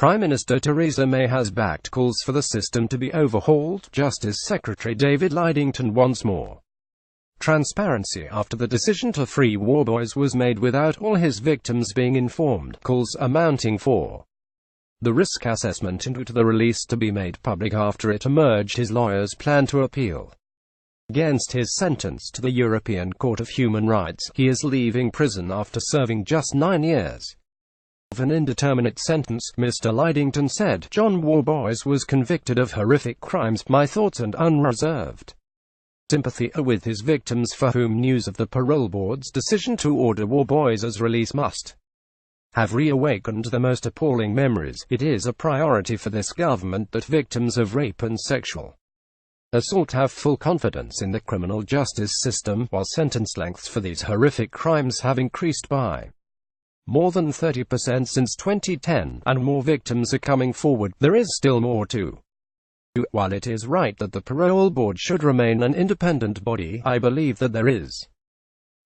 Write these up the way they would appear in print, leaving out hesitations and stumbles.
Prime Minister Theresa May has backed calls for the system to be overhauled. Justice Secretary David Lidington wants more transparency after the decision to free Worboys was made without all his victims being informed. Calls are mounting for the risk assessment into the release to be made public after it emerged his lawyers plan to appeal against his sentence to the European Court of Human Rights. He is leaving prison after serving just 9 years of an indeterminate sentence. Mr Lidington said, "John Worboys was convicted of horrific crimes. My thoughts and unreserved sympathy are with his victims, for whom news of the parole board's decision to order Worboys' release must have reawakened the most appalling memories. It is a priority for this government that victims of rape and sexual assault have full confidence in the criminal justice system." While sentence lengths for these horrific crimes have increased by more than 30% since 2010, and more victims are coming forward, there is still more to do. While it is right that the parole board should remain an independent body, I believe that there is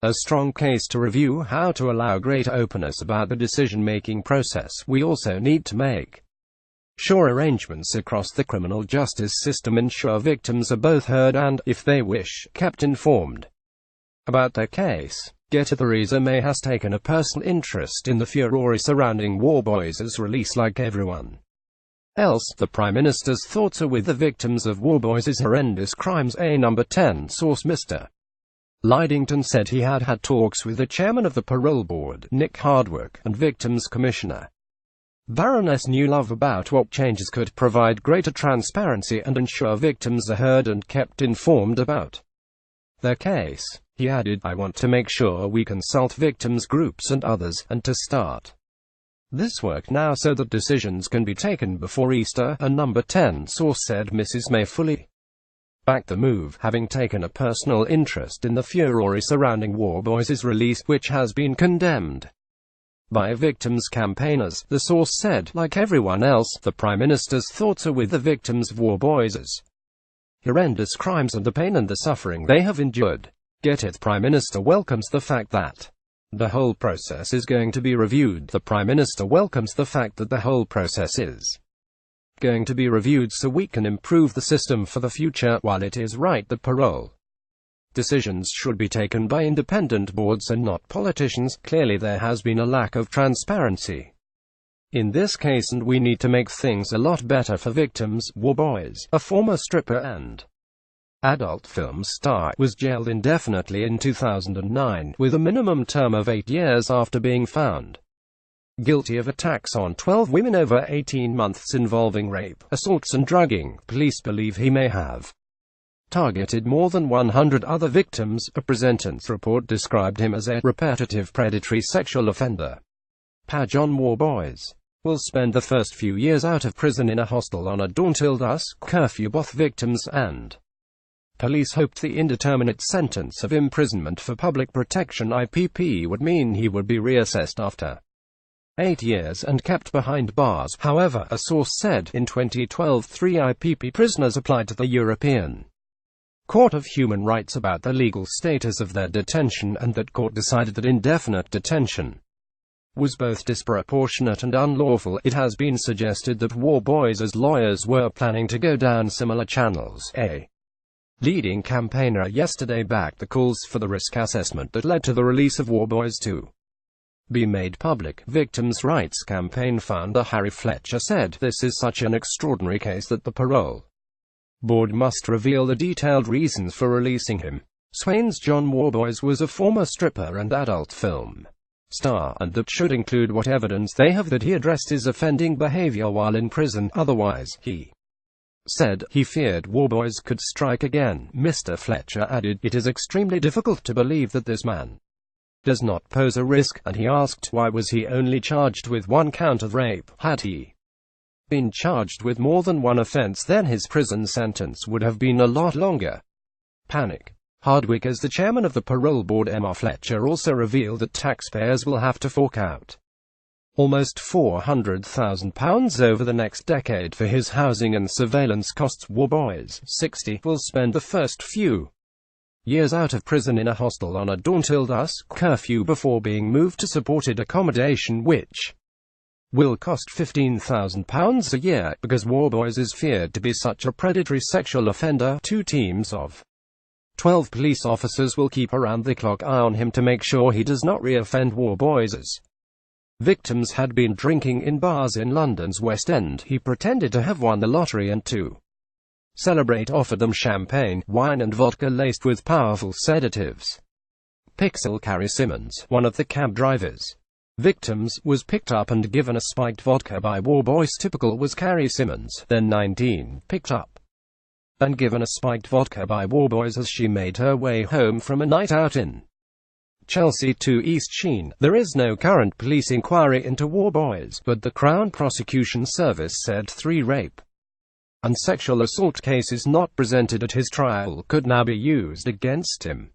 a strong case to review how to allow greater openness about the decision-making process. We also need to make sure arrangements across the criminal justice system ensure victims are both heard and, if they wish, kept informed about their case. Theresa May has taken a personal interest in the furore surrounding Worboys' release like everyone else. The Prime Minister's thoughts are with the victims of Worboys' horrendous crimes. A No. 10 source Mr Lidington said he had had talks with the chairman of the parole board, Nick Hardwick, and Victims Commissioner Baroness Newlove about what changes could provide greater transparency and ensure victims are heard and kept informed about their case. He added, "I want to make sure we consult victims groups and others, and to start this work now so that decisions can be taken before Easter." A No. 10 source said Mrs May fully backed the move, having taken a personal interest in the furore surrounding Worboys' release, which has been condemned by victims' campaigners. The source said, like everyone else, the Prime Minister's thoughts are with the victims of Worboys' horrendous crimes and the pain and the suffering they have endured. The Prime Minister welcomes the fact that the whole process is going to be reviewed. The Prime Minister welcomes the fact that the whole process is going to be reviewed so we can improve the system for the future. While it is right that parole decisions should be taken by independent boards and not politicians, clearly there has been a lack of transparency in this case, and we need to make things a lot better for victims. Worboys, a former stripper and adult film star, was jailed indefinitely in 2009, with a minimum term of 8 years after being found guilty of attacks on 12 women over 18 months involving rape, assaults and drugging. Police believe he may have targeted more than 100 other victims. A presentence report described him as a repetitive predatory sexual offender. John Worboys will spend the first few years out of prison in a hostel on a dawn till dusk curfew. Both victims and police hoped the indeterminate sentence of imprisonment for public protection (IPP) would mean he would be reassessed after 8 years and kept behind bars. However, a source said, in 2012 3 IPP prisoners applied to the European Court of Human Rights about the legal status of their detention, and that court decided that indefinite detention was both disproportionate and unlawful. It has been suggested that Worboys' lawyers were planning to go down similar channels. A leading campaigner yesterday backed the calls for the risk assessment that led to the release of Worboys to be made public. Victims' rights campaign founder Harry Fletcher said, "This is such an extraordinary case that the parole board must reveal the detailed reasons for releasing him." Swain's John Worboys was a former stripper and adult film star, and that should include what evidence they have that he addressed his offending behavior while in prison. Otherwise, he said, he feared Worboys could strike again. Mr Fletcher added, "It is extremely difficult to believe that this man does not pose a risk," and he asked, why was he only charged with 1 count of rape? Had he been charged with more than one offense, then his prison sentence would have been a lot longer. Panic. Hardwick, as the chairman of the parole board, Mr Fletcher, also revealed that taxpayers will have to fork out almost £400,000 over the next decade for his housing and surveillance costs. Worboys, 60, will spend the first few years out of prison in a hostel on a dawn till dusk curfew before being moved to supported accommodation, which will cost £15,000 a year, because Worboys is feared to be such a predatory sexual offender. 2 teams of 12 police officers will keep around-the-clock eye on him to make sure he does not re-offend. Worboys' victims had been drinking in bars in London's West End. He pretended to have won the lottery and to celebrate offered them champagne, wine and vodka laced with powerful sedatives. Pixel Carrie Simmons, one of the cab drivers' victims, was picked up and given a spiked vodka by Worboys. Typical was Carrie Simmons, then 19, picked up and given a spiked vodka by Worboys as she made her way home from a night out in Chelsea. 2 East Sheen. There is no current police inquiry into Worboys, but the Crown Prosecution Service said 3 rape and sexual assault cases not presented at his trial could now be used against him.